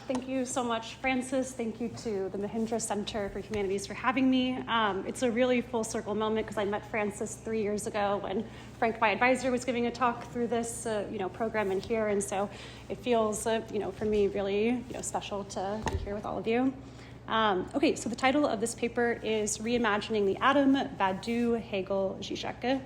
Thank you so much, Francis. Thank you to the Mahindra Center for Humanities for having me. It's a really full circle moment because I met Francis 3 years ago when Frank, my advisor, was giving a talk through this program in here. And so it feels, for me, really special to be here with all of you. Okay, so the title of this paper is Reimagining the Atom, Badiou, Hegel, Žižek.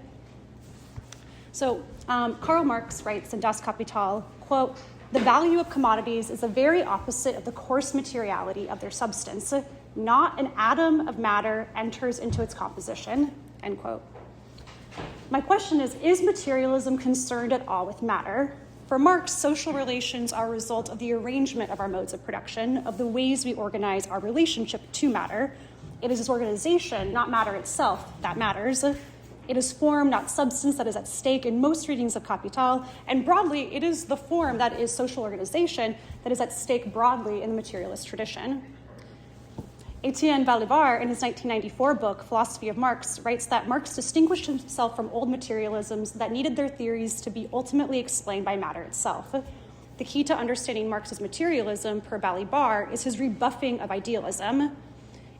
So Karl Marx writes in Das Kapital, quote, "The value of commodities is the very opposite of the coarse materiality of their substance. Not an atom of matter enters into its composition," end quote. My question is materialism concerned at all with matter? For Marx, social relations are a result of the arrangement of our modes of production, of the ways we organize our relationship to matter. It is this organization, not matter itself, that matters. It is form, not substance, that is at stake in most readings of Capital, and broadly, it is the form, that is social organization, that is at stake broadly in the materialist tradition. Etienne Balibar, in his 1994 book, Philosophy of Marx, writes that Marx distinguished himself from old materialisms that needed their theories to be ultimately explained by matter itself. The key to understanding Marx's materialism, per Balibar, is his rebuffing of idealism.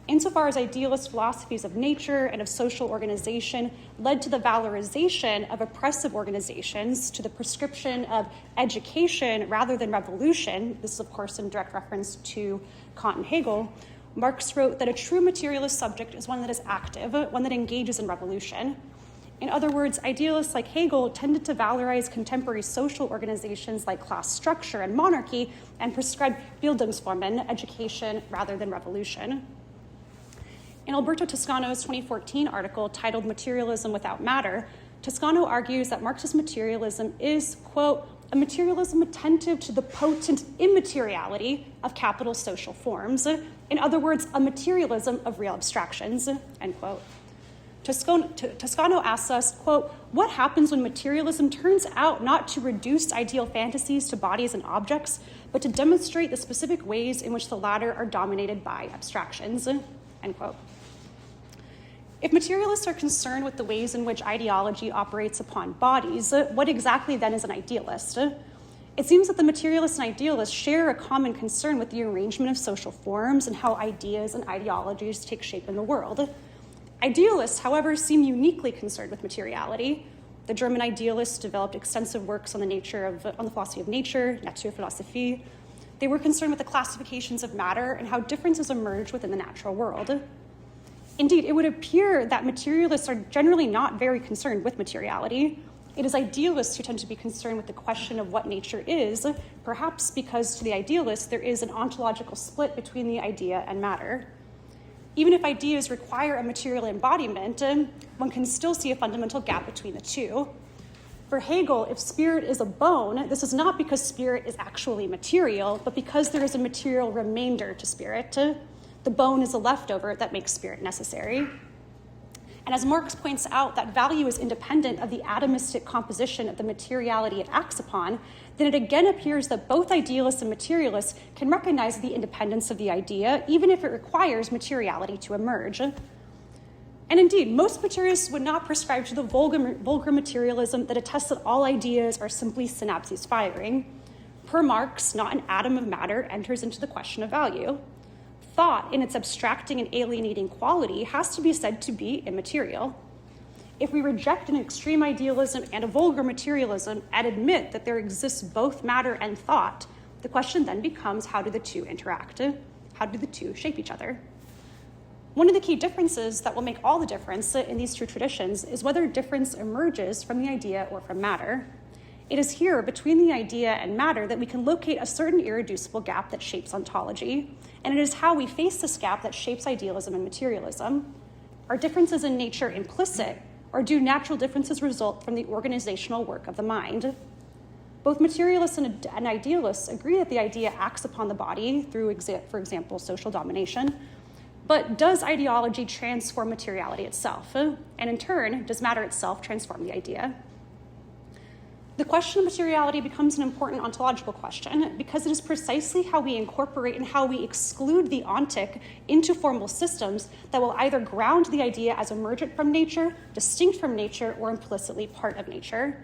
Insofar as idealist philosophies of nature and of social organization led to the valorization of oppressive organizations, to the prescription of education rather than revolution, this is of course in direct reference to Kant and Hegel, Marx wrote that a true materialist subject is one that is active, one that engages in revolution. In other words, idealists like Hegel tended to valorize contemporary social organizations like class structure and monarchy and prescribe Bildungsformen, education rather than revolution. In Alberto Toscano's 2014 article titled Materialism Without Matter, Toscano argues that Marxist materialism is, quote, a materialism attentive to the potent immateriality of capital social forms. In other words, a materialism of real abstractions, end quote. Toscano asks us, quote, what happens when materialism turns out not to reduce ideal fantasies to bodies and objects, but to demonstrate the specific ways in which the latter are dominated by abstractions, end quote. If materialists are concerned with the ways in which ideology operates upon bodies, what exactly then is an idealist? It seems that the materialists and idealists share a common concern with the arrangement of social forms and how ideas and ideologies take shape in the world. Idealists, however, seem uniquely concerned with materiality. The German idealists developed extensive works on the philosophy of nature, Naturphilosophie. They were concerned with the classifications of matter and how differences emerge within the natural world. Indeed, it would appear that materialists are generally not very concerned with materiality. It is idealists who tend to be concerned with the question of what nature is, perhaps because to the idealists there is an ontological split between the idea and matter. Even if ideas require a material embodiment, one can still see a fundamental gap between the two. For Hegel, if spirit is a bone, this is not because spirit is actually material, but because there is a material remainder to spirit. The bone is a leftover that makes spirit necessary. And as Marx points out, that value is independent of the atomistic composition of the materiality it acts upon, then it again appears that both idealists and materialists can recognize the independence of the idea, even if it requires materiality to emerge. And indeed, most materialists would not prescribe to the vulgar materialism that attests that all ideas are simply synapses firing. Per Marx, not an atom of matter enters into the question of value. Thought, in its abstracting and alienating quality, has to be said to be immaterial. If we reject an extreme idealism and a vulgar materialism and admit that there exists both matter and thought, the question then becomes, how do the two interact? How do the two shape each other? One of the key differences that will make all the difference in these two traditions is whether difference emerges from the idea or from matter. It is here, between the idea and matter, that we can locate a certain irreducible gap that shapes ontology, and it is how we face this gap that shapes idealism and materialism. Are differences in nature implicit, or do natural differences result from the organizational work of the mind? Both materialists and idealists agree that the idea acts upon the body through, for example, social domination, but does ideology transform materiality itself? And in turn, does matter itself transform the idea? The question of materiality becomes an important ontological question because it is precisely how we incorporate and how we exclude the ontic into formal systems that will either ground the idea as emergent from nature, distinct from nature, or implicitly part of nature.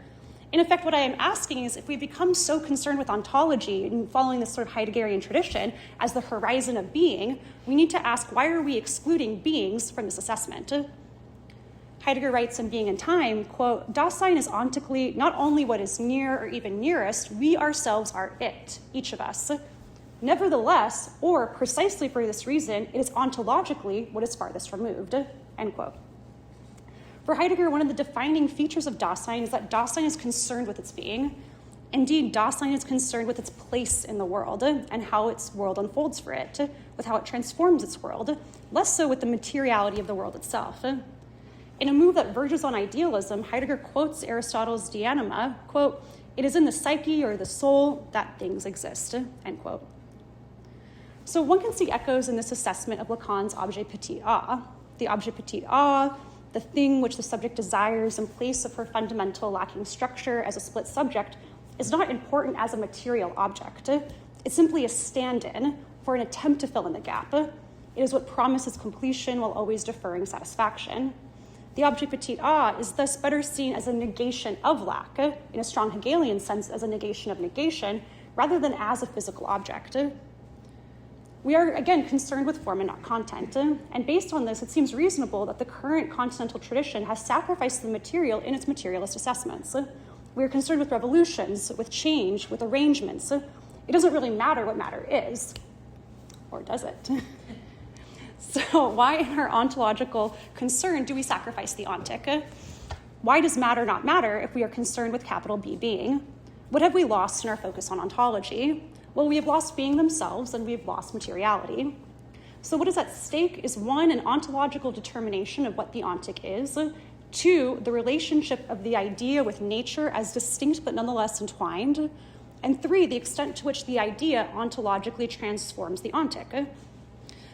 In effect, what I am asking is, if we become so concerned with ontology and following this sort of Heideggerian tradition as the horizon of being, we need to ask, why are we excluding beings from this assessment? Heidegger writes in Being and Time, quote, "Dasein is ontically not only what is near or even nearest, we ourselves are it, each of us. Nevertheless, or precisely for this reason, it is ontologically what is farthest removed," end quote. For Heidegger, one of the defining features of Dasein is that Dasein is concerned with its being. Indeed, Dasein is concerned with its place in the world and how its world unfolds for it, with how it transforms its world, less so with the materiality of the world itself. In a move that verges on idealism, Heidegger quotes Aristotle's De Anima, quote, "It is in the psyche or the soul that things exist," end quote. So one can see echoes in this assessment of Lacan's objet petit a. The objet petit a, the thing which the subject desires in place of her fundamental lacking structure as a split subject, is not important as a material object. It's simply a stand-in for an attempt to fill in the gap. It is what promises completion while always deferring satisfaction. The objet petit a is thus better seen as a negation of lack, in a strong Hegelian sense as a negation of negation, rather than as a physical object. We are, again, concerned with form and not content. And based on this, it seems reasonable that the current continental tradition has sacrificed the material in its materialist assessments. We are concerned with revolutions, with change, with arrangements. It doesn't really matter what matter is, or does it? So why in our ontological concern do we sacrifice the ontic? Why does matter not matter if we are concerned with capital B being? What have we lost in our focus on ontology? Well, we have lost being themselves and we have lost materiality. So what is at stake is, one, an ontological determination of what the ontic is, two, the relationship of the idea with nature as distinct but nonetheless entwined, and three, the extent to which the idea ontologically transforms the ontic.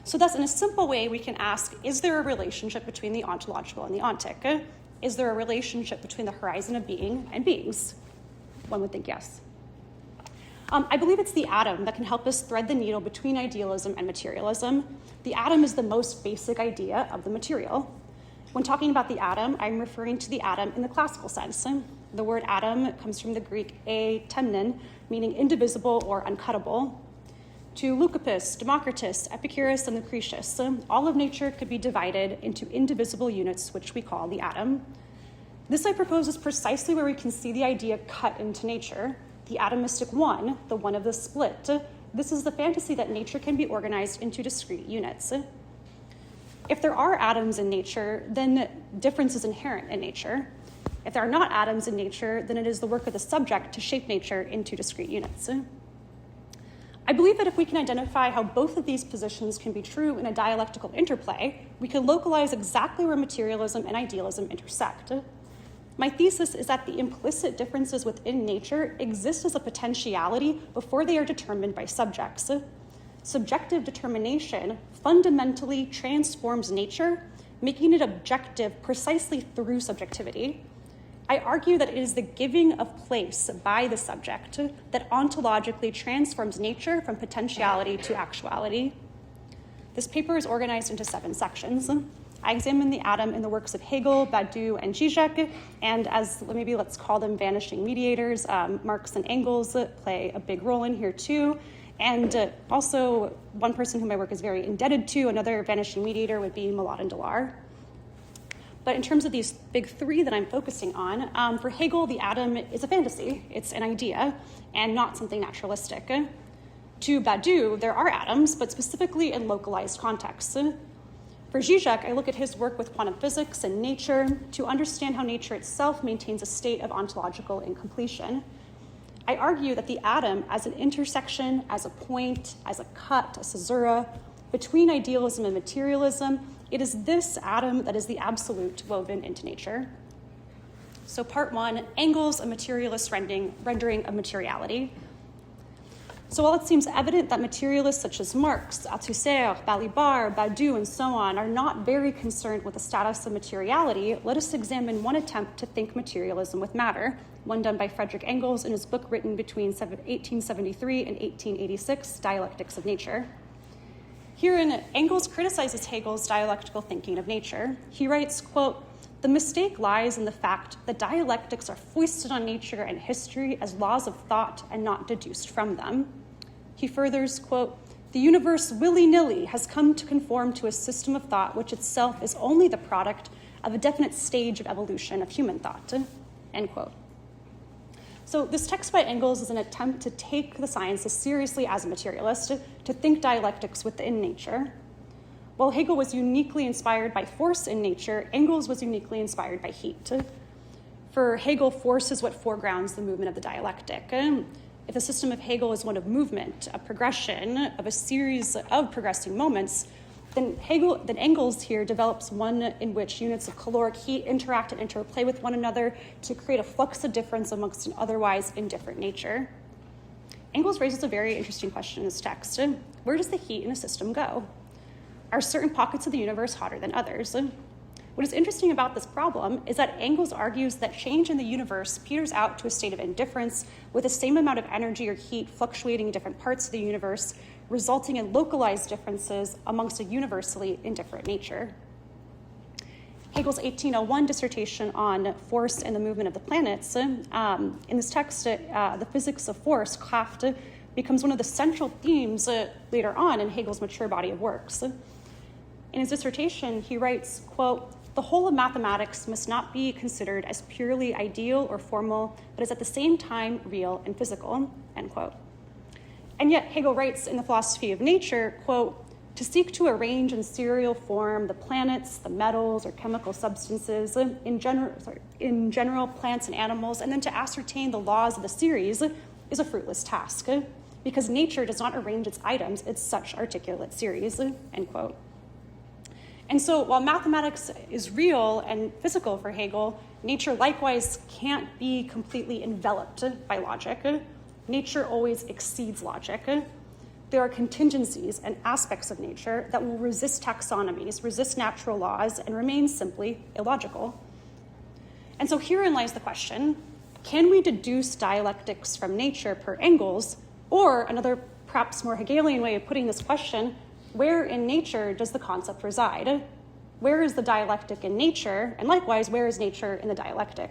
So thus, in a simple way, we can ask, is there a relationship between the ontological and the ontic? Is there a relationship between the horizon of being and beings? One would think yes. I believe it's the atom that can help us thread the needle between idealism and materialism. The atom is the most basic idea of the material. When talking about the atom, I'm referring to the atom in the classical sense. The word atom comes from the Greek temnon, meaning indivisible or uncuttable. To Leucippus, Democritus, Epicurus, and Lucretius, all of nature could be divided into indivisible units, which we call the atom. This, I propose, is precisely where we can see the idea cut into nature. The atomistic one, the one of the split. This is the fantasy that nature can be organized into discrete units. If there are atoms in nature, then difference is inherent in nature. If there are not atoms in nature, then it is the work of the subject to shape nature into discrete units. I believe that if we can identify how both of these positions can be true in a dialectical interplay, we can localize exactly where materialism and idealism intersect. My thesis is that the implicit differences within nature exist as a potentiality before they are determined by subjects. Subjective determination fundamentally transforms nature, making it objective precisely through subjectivity. I argue that it is the giving of place by the subject that ontologically transforms nature from potentiality to actuality. This paper is organized into 7 sections. I examine the atom in the works of Hegel, Badiou, and Žižek, and as maybe let's call them vanishing mediators, Marx and Engels play a big role in here too. And also one person whom my work is very indebted to, another vanishing mediator, would be Malad and Delar. But in terms of these big 3 that I'm focusing on, for Hegel, the atom is a fantasy. It's an idea and not something naturalistic. To Badiou, there are atoms, but specifically in localized contexts. For Žižek, I look at his work with quantum physics and nature to understand how nature itself maintains a state of ontological incompletion. I argue that the atom as an intersection, as a point, as a cut, a caesura, between idealism and materialism, it is this atom that is the absolute woven into nature. So part 1, Engels, a materialist rendering of materiality. So while it seems evident that materialists such as Marx, Althusser, Balibar, Badiou, and so on are not very concerned with the status of materiality, let us examine one attempt to think materialism with matter, one done by Friedrich Engels in his book written between 1873 and 1886, Dialectics of Nature. Herein, Engels criticizes Hegel's dialectical thinking of nature. He writes, quote, the mistake lies in the fact that dialectics are foisted on nature and history as laws of thought and not deduced from them. He furthers, quote, the universe willy-nilly has come to conform to a system of thought which itself is only the product of a definite stage of evolution of human thought, end quote. So this text by Engels is an attempt to take the sciences seriously as a materialist, to think dialectics within nature. While Hegel was uniquely inspired by force in nature, Engels was uniquely inspired by heat. For Hegel, force is what foregrounds the movement of the dialectic. If the system of Hegel is one of movement, a progression of a series of progressing moments, then Engels here develops one in which units of caloric heat interact and interplay with one another to create a flux of difference amongst an otherwise indifferent nature. Engels raises a very interesting question in this text. Where does the heat in a system go? Are certain pockets of the universe hotter than others? What is interesting about this problem is that Engels argues that change in the universe peters out to a state of indifference with the same amount of energy or heat fluctuating in different parts of the universe, resulting in localized differences amongst a universally indifferent nature. Hegel's 1801 dissertation on force and the movement of the planets, in this text, the physics of force, Kraft, becomes one of the central themes later on in Hegel's mature body of works. In his dissertation, he writes, quote, the whole of mathematics must not be considered as purely ideal or formal, but is at the same time real and physical, end quote. And yet Hegel writes in the Philosophy of Nature, quote, to seek to arrange in serial form the planets, the metals, or chemical substances, in general plants and animals, and then to ascertain the laws of the series is a fruitless task, because nature does not arrange its items in such articulate series, end quote. And so while mathematics is real and physical for Hegel, nature likewise can't be completely enveloped by logic. Nature always exceeds logic. There are contingencies and aspects of nature that will resist taxonomies, resist natural laws, and remain simply illogical. And so herein lies the question, can we deduce dialectics from nature per Engels, or another perhaps more Hegelian way of putting this question, where in nature does the concept reside? Where is the dialectic in nature? And likewise, where is nature in the dialectic?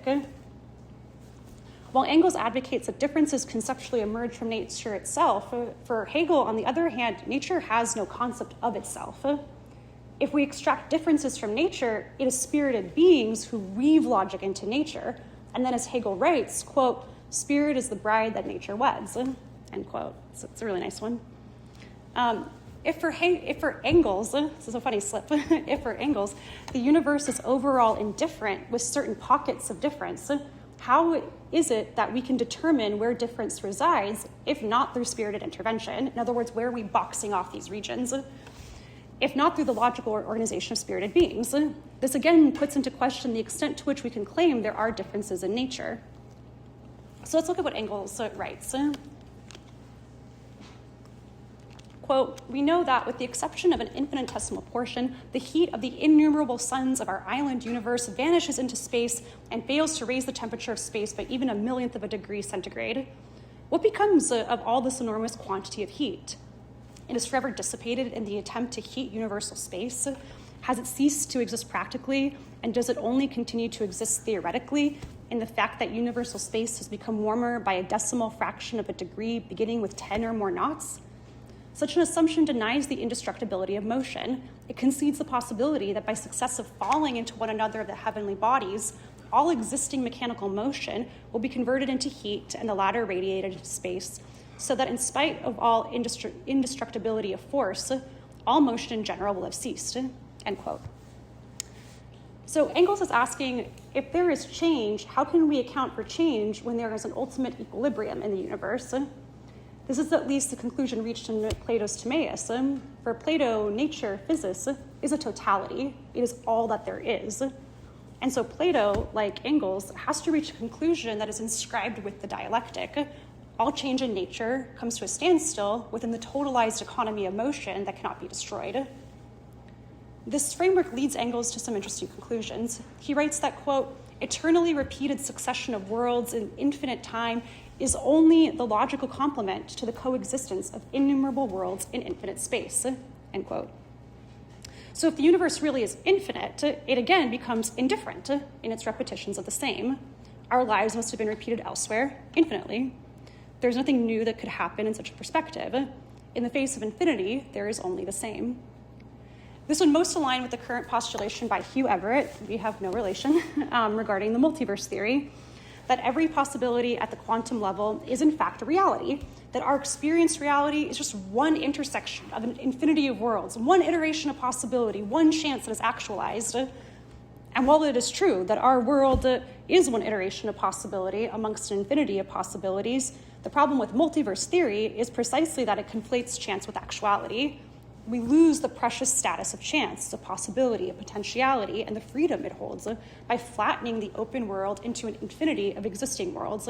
While Engels advocates that differences conceptually emerge from nature itself, for Hegel, on the other hand, nature has no concept of itself. If we extract differences from nature, it is spirited beings who weave logic into nature. And then as Hegel writes, quote, spirit is the bride that nature weds, end quote. So it's a really nice one. If for Engels, this is a funny slip, if for Engels, the universe is overall indifferent with certain pockets of difference, how is it that we can determine where difference resides, if not through spirited intervention? In other words, where are we boxing off these regions? If not through the logical organization of spirited beings? This again puts into question the extent to which we can claim there are differences in nature. So let's look at what Engels writes. Quote, we know that with the exception of an infinitesimal portion, the heat of the innumerable suns of our island universe vanishes into space and fails to raise the temperature of space by even a millionth of a degree centigrade. What becomes of all this enormous quantity of heat? It is forever dissipated in the attempt to heat universal space. Has it ceased to exist practically, and does it only continue to exist theoretically in the fact that universal space has become warmer by a decimal fraction of a degree beginning with 10 or more knots? Such an assumption denies the indestructibility of motion. It concedes the possibility that by successive falling into one another of the heavenly bodies, all existing mechanical motion will be converted into heat and the latter radiated into space, so that in spite of all indestructibility of force, all motion in general will have ceased, end quote. So Engels is asking, if there is change, how can we account for change when there is an ultimate equilibrium in the universe? This is at least the conclusion reached in Plato's Timaeus. For Plato, nature, physis, is a totality. It is all that there is. And so Plato, like Engels, has to reach a conclusion that is inscribed with the dialectic. All change in nature comes to a standstill within the totalized economy of motion that cannot be destroyed. This framework leads Engels to some interesting conclusions. He writes that, quote, eternally repeated succession of worlds in infinite time is only the logical complement to the coexistence of innumerable worlds in infinite space, end quote. So if the universe really is infinite, it again becomes indifferent in its repetitions of the same. Our lives must have been repeated elsewhere infinitely. There's nothing new that could happen in such a perspective. In the face of infinity, there is only the same. This would most align with the current postulation by Hugh Everett, we have no relation, regarding the multiverse theory, that every possibility at the quantum level is in fact a reality, that our experienced reality is just one intersection of an infinity of worlds, one iteration of possibility, one chance that is actualized. And while it is true that our world is one iteration of possibility amongst an infinity of possibilities, the problem with multiverse theory is precisely that it conflates chance with actuality. We lose the precious status of chance, of possibility, of potentiality, and the freedom it holds by flattening the open world into an infinity of existing worlds.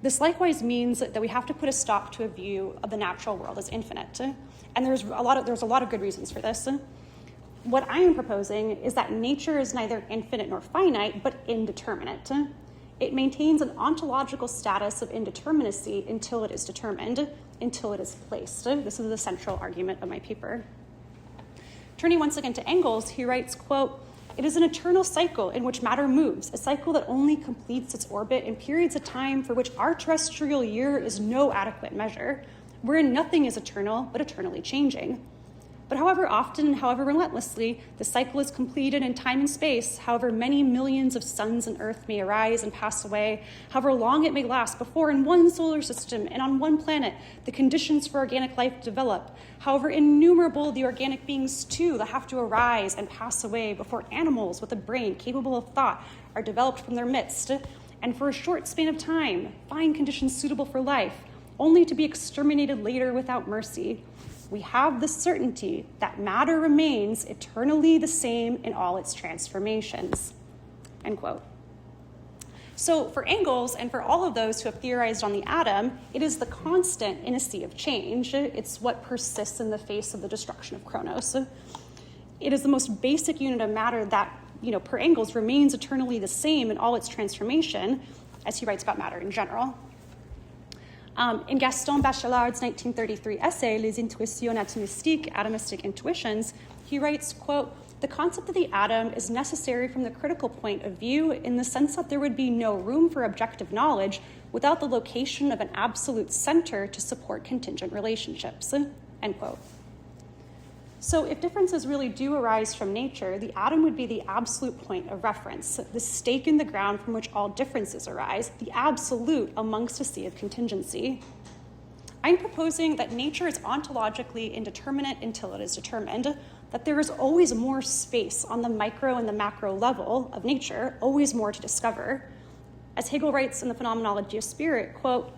This likewise means that we have to put a stop to a view of the natural world as infinite. And there's a lot of good reasons for this. What I am proposing is that nature is neither infinite nor finite, but indeterminate. It maintains an ontological status of indeterminacy until it is determined, until it is placed. This is the central argument of my paper. Turning once again to Engels, he writes, quote, "It is an eternal cycle in which matter moves, a cycle that only completes its orbit in periods of time for which our terrestrial year is no adequate measure, wherein nothing is eternal but eternally changing. But however often and however relentlessly the cycle is completed in time and space, however many millions of suns and earth may arise and pass away, however long it may last before in one solar system and on one planet the conditions for organic life develop, however innumerable the organic beings too that have to arise and pass away before animals with a brain capable of thought are developed from their midst, and for a short span of time find conditions suitable for life, only to be exterminated later without mercy, we have the certainty that matter remains eternally the same in all its transformations." End quote. So for Engels and for all of those who have theorized on the atom, it is the constant in a sea of change. It's what persists in the face of the destruction of Chronos. It is the most basic unit of matter that, per Engels, remains eternally the same in all its transformation, as he writes about matter in general. In Gaston Bachelard's 1933 essay, Les Intuitions Atomistiques, Atomistic Intuitions, he writes, quote, "The concept of the atom is necessary from the critical point of view in the sense that there would be no room for objective knowledge without the location of an absolute center to support contingent relationships," end quote. So if differences really do arise from nature, the atom would be the absolute point of reference, the stake in the ground from which all differences arise, the absolute amongst a sea of contingency. I'm proposing that nature is ontologically indeterminate until it is determined, that there is always more space on the micro and the macro level of nature, always more to discover. As Hegel writes in the Phenomenology of Spirit, quote,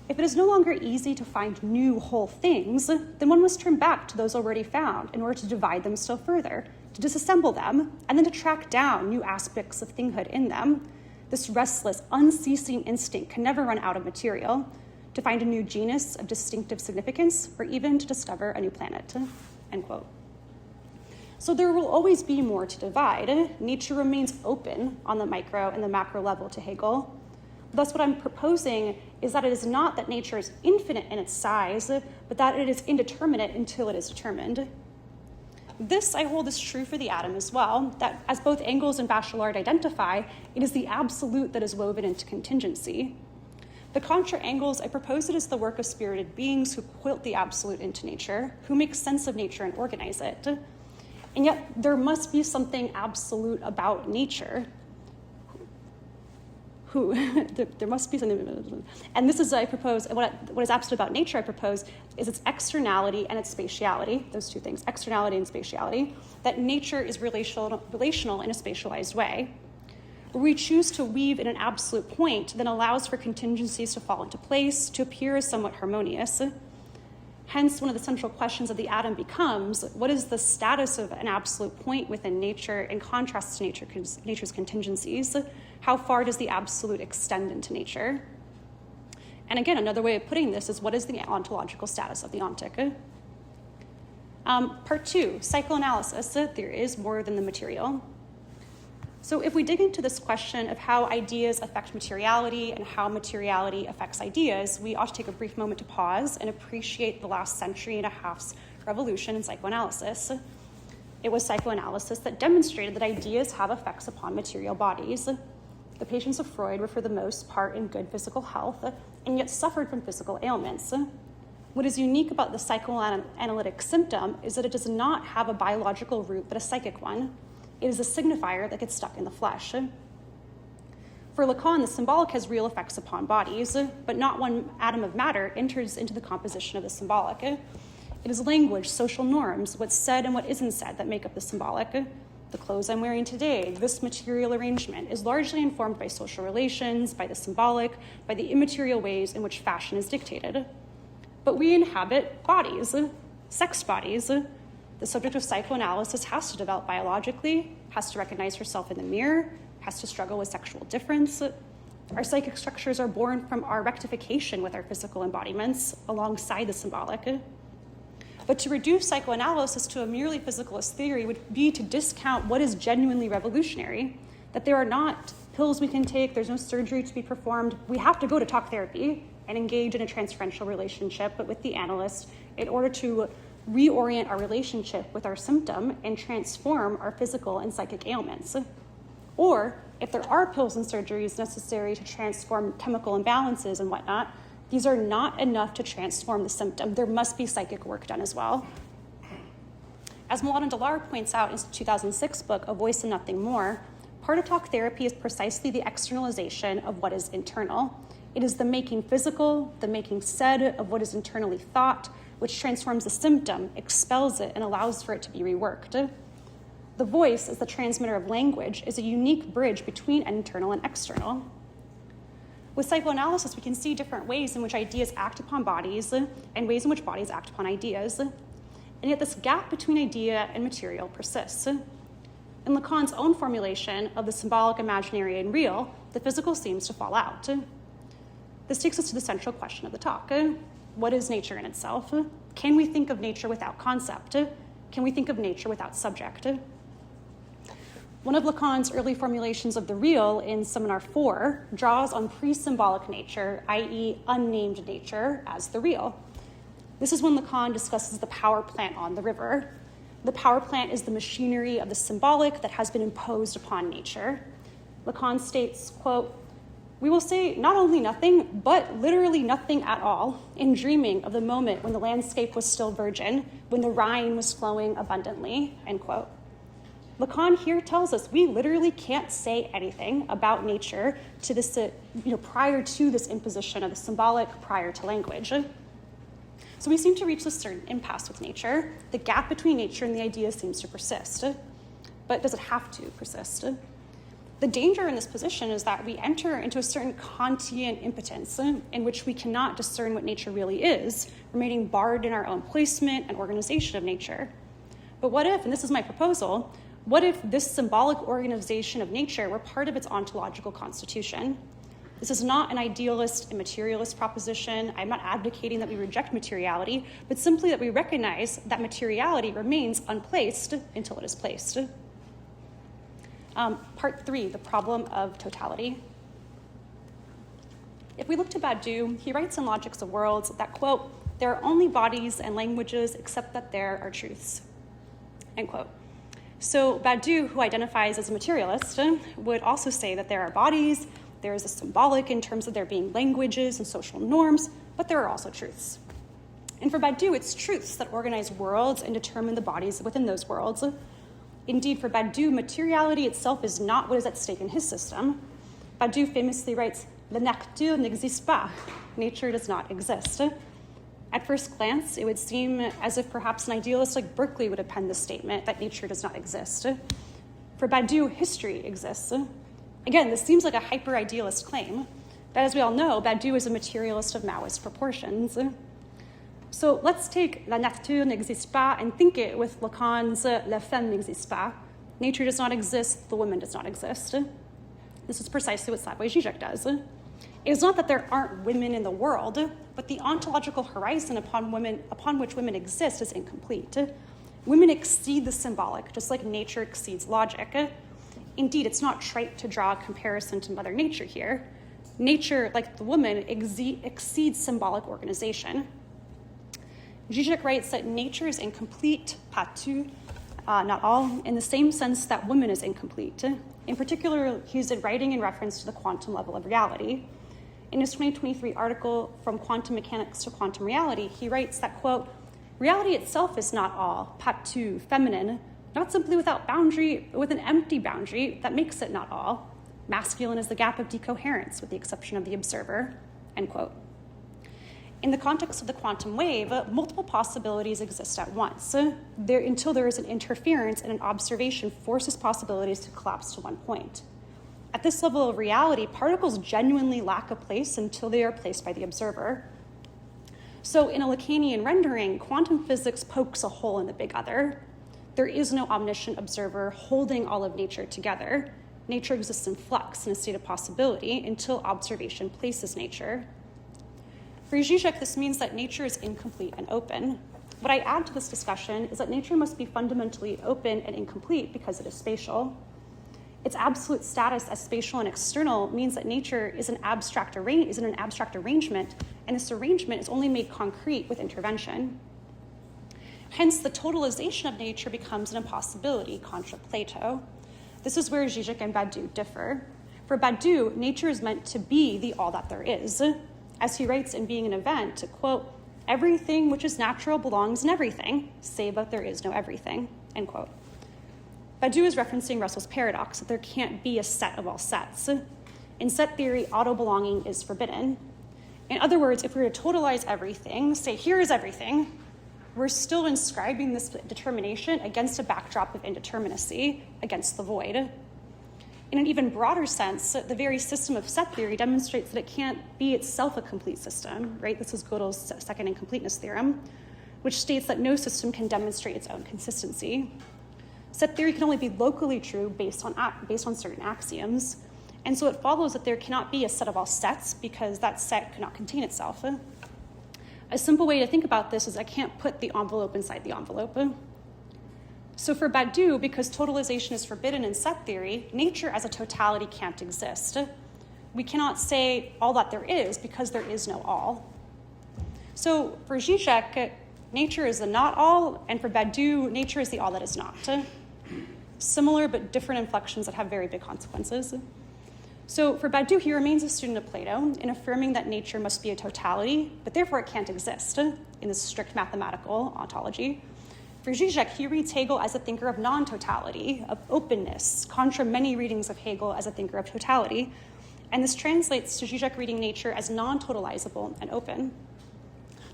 "If it is no longer easy to find new whole things, then one must turn back to those already found in order to divide them still further, to disassemble them, and then to track down new aspects of thinghood in them. This restless, unceasing instinct can never run out of material, to find a new genus of distinctive significance, or even to discover a new planet," end quote. So there will always be more to divide. Nature remains open on the micro and the macro level to Hegel. Thus, what I'm proposing is that it is not that nature is infinite in its size, but that it is indeterminate until it is determined. This, I hold, is true for the atom as well, that as both Engels and Bachelard identify, it is the absolute that is woven into contingency. But contra Engels, I propose it is the work of spirited beings who quilt the absolute into nature, who make sense of nature and organize it. And yet, there must be something absolute about nature. There must be something, and this is, I propose, what is absolute about nature, I propose, is its externality and its spatiality, those two things, externality and spatiality, that nature is relational in a spatialized way. We choose to weave in an absolute point that allows for contingencies to fall into place, to appear as somewhat harmonious. Hence, one of the central questions of the atom becomes, what is the status of an absolute point within nature in contrast to nature's contingencies? How far does the absolute extend into nature? And again, another way of putting this is, what is the ontological status of the ontic? Part 2, psychoanalysis. There is more than the material. So if we dig into this question of how ideas affect materiality and how materiality affects ideas, we ought to take a brief moment to pause and appreciate the last century and a half's revolution in psychoanalysis. It was psychoanalysis that demonstrated that ideas have effects upon material bodies. The patients of Freud were for the most part in good physical health, and yet suffered from physical ailments. What is unique about the psychoanalytic symptom is that it does not have a biological root, but a psychic one. It is a signifier that gets stuck in the flesh. For Lacan, the symbolic has real effects upon bodies, but not one atom of matter enters into the composition of the symbolic. It is language, social norms, what's said and what isn't said that make up the symbolic. The clothes I'm wearing today, this material arrangement, is largely informed by social relations, by the symbolic, by the immaterial ways in which fashion is dictated. But we inhabit bodies, sex bodies. The subject of psychoanalysis has to develop biologically, has to recognize herself in the mirror, has to struggle with sexual difference. Our psychic structures are born from our rectification with our physical embodiments alongside the symbolic. But to reduce psychoanalysis to a merely physicalist theory would be to discount what is genuinely revolutionary, that there are not pills we can take, there's no surgery to be performed. We have to go to talk therapy and engage in a transferential relationship with the analyst in order to reorient our relationship with our symptom and transform our physical and psychic ailments. Or if there are pills and surgeries necessary to transform chemical imbalances and whatnot, these are not enough to transform the symptom. There must be psychic work done as well. As Milan Delar points out in his 2006 book, A Voice and Nothing More, part of talk therapy is precisely the externalization of what is internal. It is the making physical, the making said of what is internally thought, which transforms the symptom, expels it, and allows for it to be reworked. The voice, as the transmitter of language, is a unique bridge between internal and external. With psychoanalysis, we can see different ways in which ideas act upon bodies and ways in which bodies act upon ideas. And yet this gap between idea and material persists. In Lacan's own formulation of the symbolic, imaginary, and real, the physical seems to fall out. This takes us to the central question of the talk. What is nature in itself? Can we think of nature without concept? Can we think of nature without subject? One of Lacan's early formulations of the real in Seminar 4 draws on pre-symbolic nature, i.e. unnamed nature, as the real. This is when Lacan discusses the power plant on the river. The power plant is the machinery of the symbolic that has been imposed upon nature. Lacan states, quote, "We will say not only nothing, but literally nothing at all, in dreaming of the moment when the landscape was still virgin, when the Rhine was flowing abundantly," end quote. Lacan here tells us we literally can't say anything about nature to this, prior to this imposition of the symbolic, prior to language. So we seem to reach this certain impasse with nature. The gap between nature and the idea seems to persist. But does it have to persist? The danger in this position is that we enter into a certain Kantian impotence in which we cannot discern what nature really is, remaining barred in our own placement and organization of nature. But what if, and this is my proposal, what if this symbolic organization of nature were part of its ontological constitution? This is not an idealist and materialist proposition. I'm not advocating that we reject materiality, but simply that we recognize that materiality remains unplaced until it is placed. Part 3, the problem of totality. If we look to Badiou, he writes in Logics of Worlds that, quote, "There are only bodies and languages except that there are truths," end quote. So Badiou, who identifies as a materialist, would also say that there are bodies, there is a symbolic in terms of there being languages and social norms, but there are also truths. And for Badiou, it's truths that organize worlds and determine the bodies within those worlds. Indeed, for Badiou, materiality itself is not what is at stake in his system. Badiou famously writes, "La nature n'existe pas," nature does not exist. At first glance, it would seem as if perhaps an idealist like Berkeley would have penned this statement that nature does not exist. For Badiou, history exists. Again, this seems like a hyper-idealist claim, but as we all know, Badiou is a materialist of Maoist proportions. So let's take "La nature n'existe pas" and think it with Lacan's "La femme n'existe pas." Nature does not exist, the woman does not exist. This is precisely what Slavoj Žižek does. It is not that there aren't women in the world, but the ontological horizon upon which women exist is incomplete. Women exceed the symbolic, just like nature exceeds logic. Indeed, it's not trite to draw a comparison to Mother Nature here. Nature, like the woman, exceeds symbolic organization. Žižek writes that nature is incomplete, pas tout, not all, in the same sense that woman is incomplete. In particular, he's writing in reference to the quantum level of reality. In his 2023 article, From Quantum Mechanics to Quantum Reality, he writes that, quote, reality itself is not all, pas tout, feminine, not simply without boundary, but with an empty boundary that makes it not all. Masculine is the gap of decoherence, with the exception of the observer, end quote. In the context of the quantum wave, multiple possibilities exist at once, until there is an interference and an observation forces possibilities to collapse to one point. At this level of reality, particles genuinely lack a place until they are placed by the observer. So in a Lacanian rendering, quantum physics pokes a hole in the big other. There is no omniscient observer holding all of nature together. Nature exists in flux, in a state of possibility, until observation places nature. For Žižek, this means that nature is incomplete and open. What I add to this discussion is that nature must be fundamentally open and incomplete because it is spatial. Its absolute status as spatial and external means that nature is an abstract arrangement, and this arrangement is only made concrete with intervention. Hence, the totalization of nature becomes an impossibility, contra Plato. This is where Žižek and Badiou differ. For Badiou, nature is meant to be the all that there is. As he writes in Being an Event, to quote, everything which is natural belongs in everything, save that there is no everything, end quote. Badiou is referencing Russell's paradox that there can't be a set of all sets. In set theory, auto-belonging is forbidden. In other words, if we were to totalize everything, say here is everything, we're still inscribing this determination against a backdrop of indeterminacy, against the void. In an even broader sense, the very system of set theory demonstrates that it can't be itself a complete system, right? This is Gödel's second incompleteness theorem, which states that no system can demonstrate its own consistency. Set theory can only be locally true based on certain axioms, and so it follows that there cannot be a set of all sets because that set cannot contain itself. A simple way to think about this is I can't put the envelope inside the envelope. So for Badiou, because totalization is forbidden in set theory, nature as a totality can't exist. We cannot say all that there is because there is no all. So for Žižek, nature is the not all, and for Badiou, nature is the all that is not. Similar but different inflections that have very big consequences. So for Badiou, he remains a student of Plato in affirming that nature must be a totality, but therefore it can't exist in this strict mathematical ontology. For Žižek, he reads Hegel as a thinker of non-totality, of openness, contra many readings of Hegel as a thinker of totality, and this translates to Žižek reading nature as non-totalizable and open.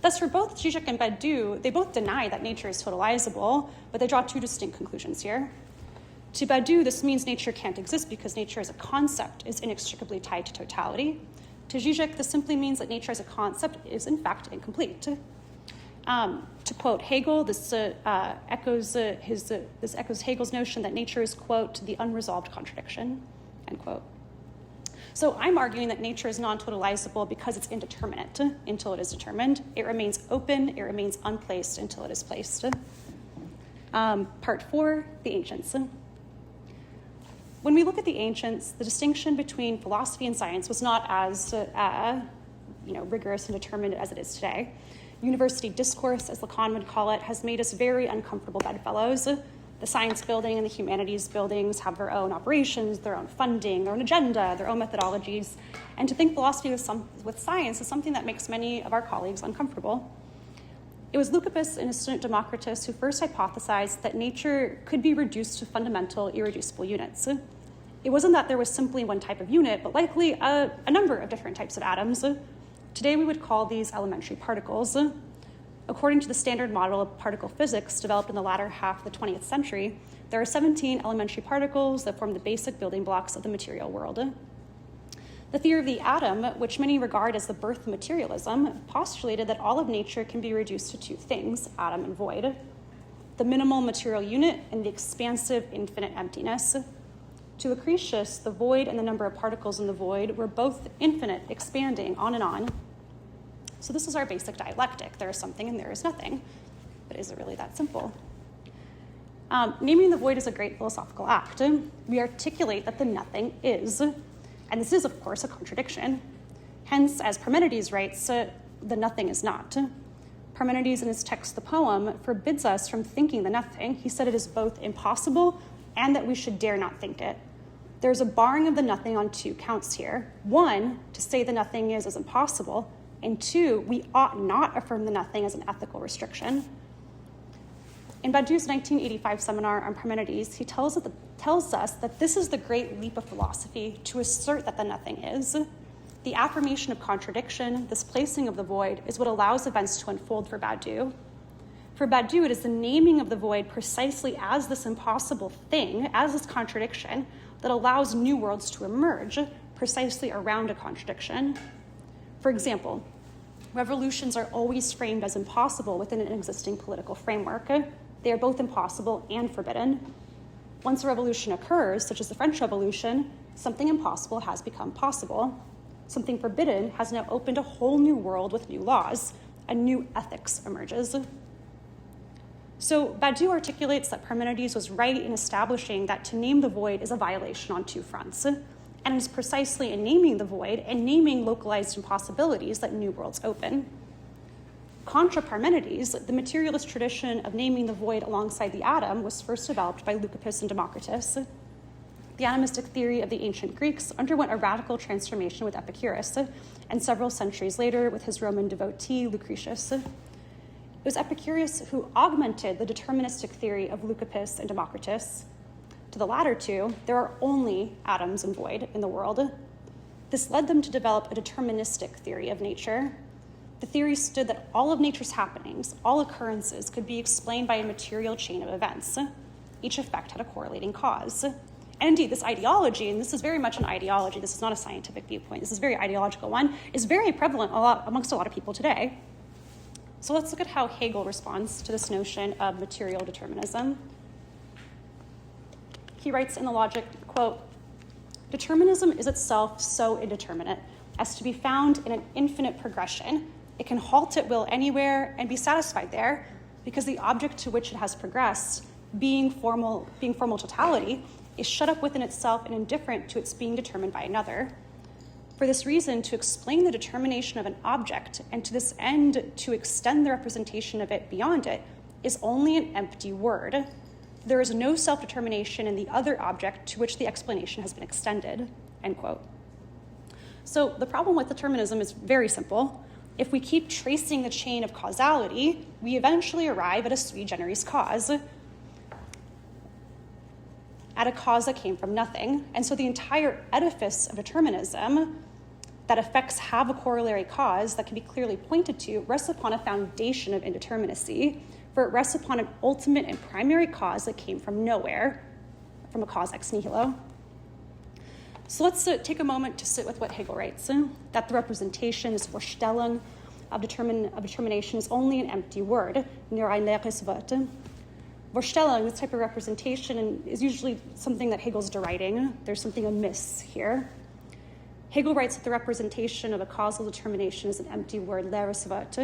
Thus, for both Žižek and Badiou, they both deny that nature is totalizable, but they draw two distinct conclusions here. To Badiou, this means nature can't exist because nature as a concept is inextricably tied to totality. To Žižek, this simply means that nature as a concept is in fact incomplete. To quote Hegel, this echoes Hegel's notion that nature is, quote, the unresolved contradiction, end quote. So I'm arguing that nature is non-totalizable because it's indeterminate until it is determined. It remains open, it remains unplaced until it is placed. Part 4, the ancients. When we look at the ancients, the distinction between philosophy and science was not as rigorous and determined as it is today. University discourse, as Lacan would call it, has made us very uncomfortable bedfellows. The science building and the humanities buildings have their own operations, their own funding, their own agenda, their own methodologies. And to think philosophy with science is something that makes many of our colleagues uncomfortable. It was Leucippus and his student Democritus who first hypothesized that nature could be reduced to fundamental, irreducible units. It wasn't that there was simply one type of unit, but likely a number of different types of atoms. Today we would call these elementary particles. According to the standard model of particle physics developed in the latter half of the 20th century, there are 17 elementary particles that form the basic building blocks of the material world. The theory of the atom, which many regard as the birth of materialism, postulated that all of nature can be reduced to two things, atom and void, the minimal material unit and the expansive infinite emptiness. To Lucretius, the void and the number of particles in the void were both infinite, expanding on and on. So this is our basic dialectic. There is something and there is nothing. But is it really that simple? Naming the void is a great philosophical act. We articulate that the nothing is. And this is, of course, a contradiction. Hence, as Parmenides writes, the nothing is not. Parmenides, in his text, The Poem, forbids us from thinking the nothing. He said it is both impossible and that we should dare not think it. There's a barring of the nothing on two counts here. One, to say the nothing is impossible, and two, we ought not affirm the nothing as an ethical restriction. In Badiou's 1985 seminar on Parmenides, he tells us that this is the great leap of philosophy, to assert that the nothing is. The affirmation of contradiction, this placing of the void, is what allows events to unfold for Badiou. For Badiou, it is the naming of the void precisely as this impossible thing, as this contradiction, that allows new worlds to emerge precisely around a contradiction. For example, revolutions are always framed as impossible within an existing political framework. They are both impossible and forbidden. Once a revolution occurs, such as the French Revolution, something impossible has become possible. Something forbidden has now opened a whole new world with new laws. A new ethics emerges. So Badiou articulates that Parmenides was right in establishing that to name the void is a violation on two fronts. And it is precisely in naming the void and naming localized impossibilities that new worlds open. Contra Parmenides, the materialist tradition of naming the void alongside the atom was first developed by Leucippus and Democritus. The animistic theory of the ancient Greeks underwent a radical transformation with Epicurus, and several centuries later with his Roman devotee, Lucretius. It was Epicurus who augmented the deterministic theory of Leucippus and Democritus. To the latter two, there are only atoms and void in the world. This led them to develop a deterministic theory of nature. The theory stood that all of nature's happenings, all occurrences, could be explained by a material chain of events. Each effect had a correlating cause. And indeed, this ideology, and this is very much an ideology, this is not a scientific viewpoint, this is a very ideological one, is very prevalent amongst a lot of people today. So let's look at how Hegel responds to this notion of material determinism. He writes in the Logic, quote, "Determinism is itself so indeterminate as to be found in an infinite progression. It can halt at will anywhere and be satisfied there, because the object to which it has progressed, being formal totality, is shut up within itself and indifferent to its being determined by another. For this reason, to explain the determination of an object, and to this end to extend the representation of it beyond it, is only an empty word. There is no self-determination in the other object to which the explanation has been extended," end quote. So the problem with determinism is very simple. If we keep tracing the chain of causality, we eventually arrive at a sui generis cause, at a cause that came from nothing. And so the entire edifice of determinism, that effects have a corollary cause that can be clearly pointed to, rests upon a foundation of indeterminacy, for it rests upon an ultimate and primary cause that came from nowhere, from a cause ex nihilo. So let's take a moment to sit with what Hegel writes, that the representation, this Vorstellung of determination, is only an empty word, nur ein leeres Wort. Vorstellung, this type of representation, is usually something that Hegel's deriding. There's something amiss here. Hegel writes that the representation of a causal determination is an empty word, leeres Wort,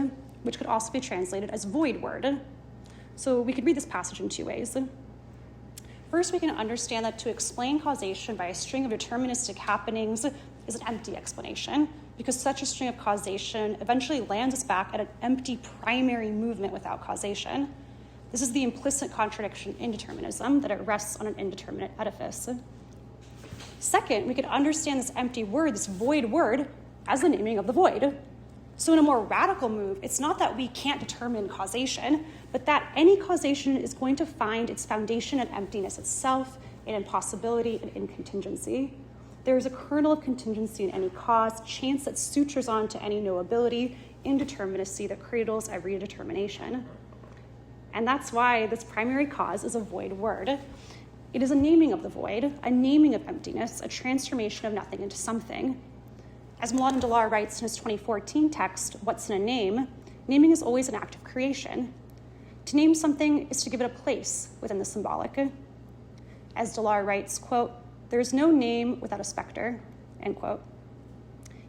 which could also be translated as void word. So we could read this passage in two ways. First, we can understand that to explain causation by a string of deterministic happenings is an empty explanation, because such a string of causation eventually lands us back at an empty primary movement without causation. This is the implicit contradiction in determinism, that it rests on an indeterminate edifice. Second, we could understand this empty word, this void word, as the naming of the void. So in a more radical move, it's not that we can't determine causation, but that any causation is going to find its foundation in emptiness itself, in impossibility, and in contingency. There is a kernel of contingency in any cause, chance that sutures on to any knowability, indeterminacy that cradles every determination. And that's why this primary cause is a void word. It is a naming of the void, a naming of emptiness, a transformation of nothing into something. As Milan Delar writes in his 2014 text, What's in a Name? Naming is always an act of creation. To name something is to give it a place within the symbolic. As Delar writes, quote, "There is no name without a specter," end quote.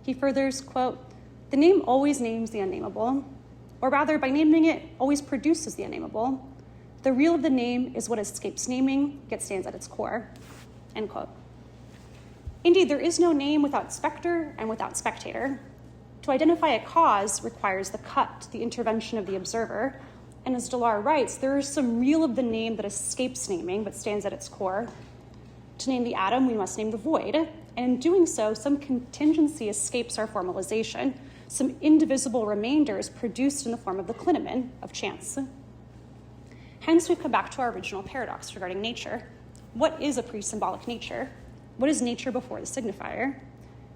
He furthers, quote, "The name always names the unnameable, or rather, by naming it, always produces the unnameable. The real of the name is what escapes naming, yet stands at its core," end quote. Indeed, there is no name without specter and without spectator. To identify a cause requires the cut, the intervention of the observer. And as Delar writes, there is some real of the name that escapes naming but stands at its core. To name the atom, we must name the void. And in doing so, some contingency escapes our formalization. Some indivisible remainder is produced in the form of the clinamen of chance. Hence, we come back to our original paradox regarding nature. What is a pre-symbolic nature? What is nature before the signifier?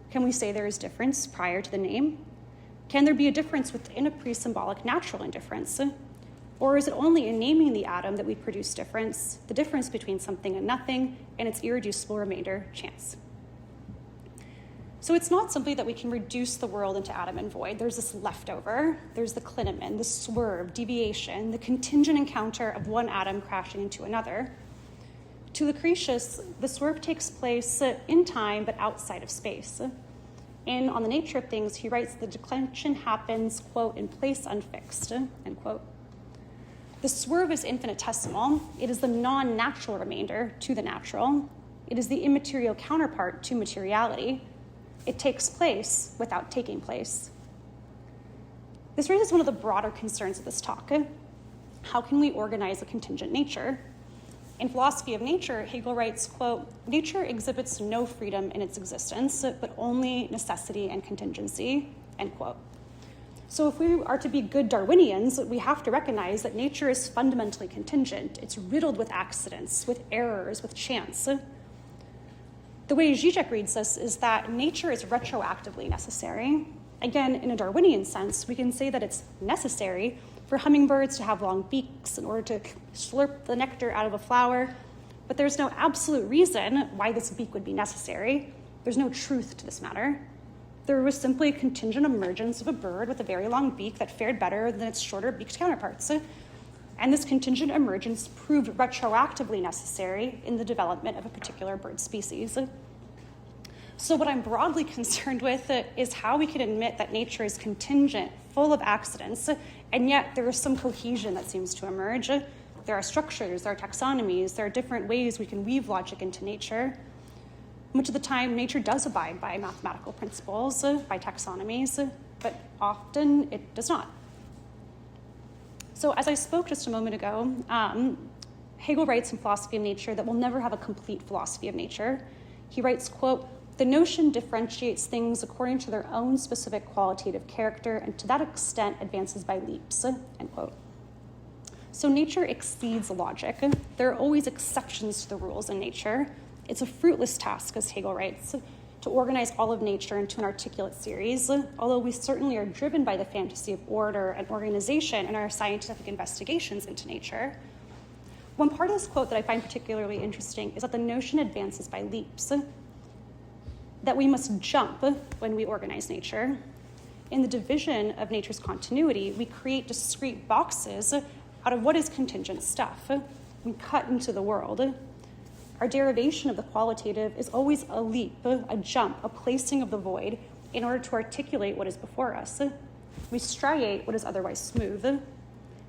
Can we say there is difference prior to the name? Can there be a difference within a pre-symbolic natural indifference? Or is it only in naming the atom that we produce difference, the difference between something and nothing, and its irreducible remainder, chance? So it's not simply that we can reduce the world into atom and void. There's this leftover. There's the clinamen, the swerve, deviation, the contingent encounter of one atom crashing into another. To Lucretius, the swerve takes place in time but outside of space. And on the nature of things, he writes the declension happens, quote, in place unfixed, end quote. The swerve is infinitesimal. It is the non-natural remainder to the natural. It is the immaterial counterpart to materiality. It takes place without taking place. This raises one of the broader concerns of this talk. How can we organize a contingent nature? In Philosophy of Nature, Hegel writes, quote, nature exhibits no freedom in its existence, but only necessity and contingency, end quote. So if we are to be good Darwinians, we have to recognize that nature is fundamentally contingent. It's riddled with accidents, with errors, with chance. The way Žižek reads this is that nature is retroactively necessary. Again, in a Darwinian sense, we can say that it's necessary for hummingbirds to have long beaks in order to slurp the nectar out of a flower, but there's no absolute reason why this beak would be necessary. There's no truth to this matter. There was simply a contingent emergence of a bird with a very long beak that fared better than its shorter beaked counterparts. And this contingent emergence proved retroactively necessary in the development of a particular bird species. So what I'm broadly concerned with is how we can admit that nature is contingent, full of accidents, and yet there is some cohesion that seems to emerge. There are structures, there are taxonomies, there are different ways we can weave logic into nature. Much of the time, nature does abide by mathematical principles, by taxonomies, but often it does not. So as I spoke just a moment ago, Hegel writes in Philosophy of Nature that we'll never have a complete philosophy of nature. He writes, quote, the notion differentiates things according to their own specific qualitative character and to that extent advances by leaps, end quote. So nature exceeds logic. There are always exceptions to the rules in nature. It's a fruitless task, as Hegel writes, to organize all of nature into an articulate series, although we certainly are driven by the fantasy of order and organization in our scientific investigations into nature. One part of this quote that I find particularly interesting is that the notion advances by leaps, that we must jump when we organize nature. In the division of nature's continuity, we create discrete boxes out of what is contingent stuff. We cut into the world. Our derivation of the qualitative is always a leap, a jump, a placing of the void in order to articulate what is before us. We striate what is otherwise smooth.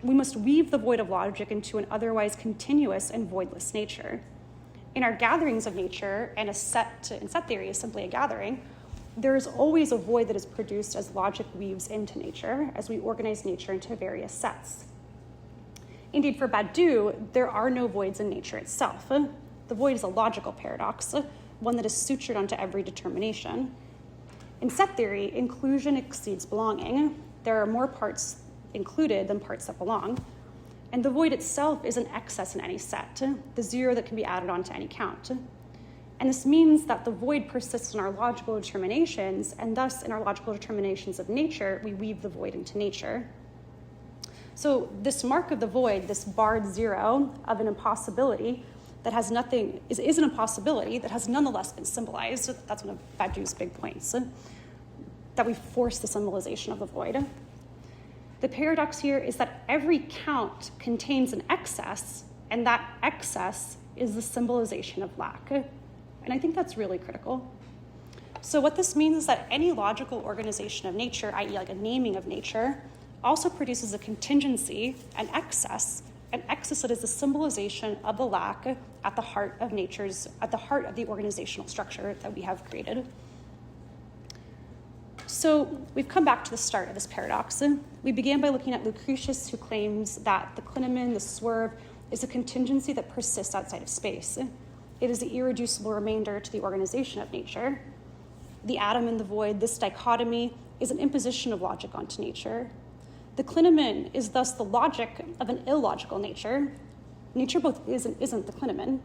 We must weave the void of logic into an otherwise continuous and voidless nature. In our gatherings of nature, and in set theory is simply a gathering, there is always a void that is produced as logic weaves into nature, as we organize nature into various sets. Indeed, for Badiou, there are no voids in nature itself. The void is a logical paradox, one that is sutured onto every determination. In set theory, inclusion exceeds belonging. There are more parts included than parts that belong. And the void itself is an excess in any set, the zero that can be added on to any count. And this means that the void persists in our logical determinations, and thus in our logical determinations of nature, we weave the void into nature. So this mark of the void, this barred zero of an impossibility that has nothing, is an impossibility that has nonetheless been symbolized. That's one of Badiou's big points, that we force the symbolization of the void. The paradox here is that every count contains an excess, and that excess is the symbolization of lack. And I think that's really critical. So what this means is that any logical organization of nature, i.e. like a naming of nature, also produces a contingency, an excess that is the symbolization of the lack at the heart of the organizational structure that we have created. So we've come back to the start of this paradox. We began by looking at Lucretius, who claims that the clinamen, the swerve, is a contingency that persists outside of space. It is the irreducible remainder to the organization of nature. The atom and the void, this dichotomy, is an imposition of logic onto nature. The clinamen is thus the logic of an illogical nature. Nature both is and isn't the clinamen.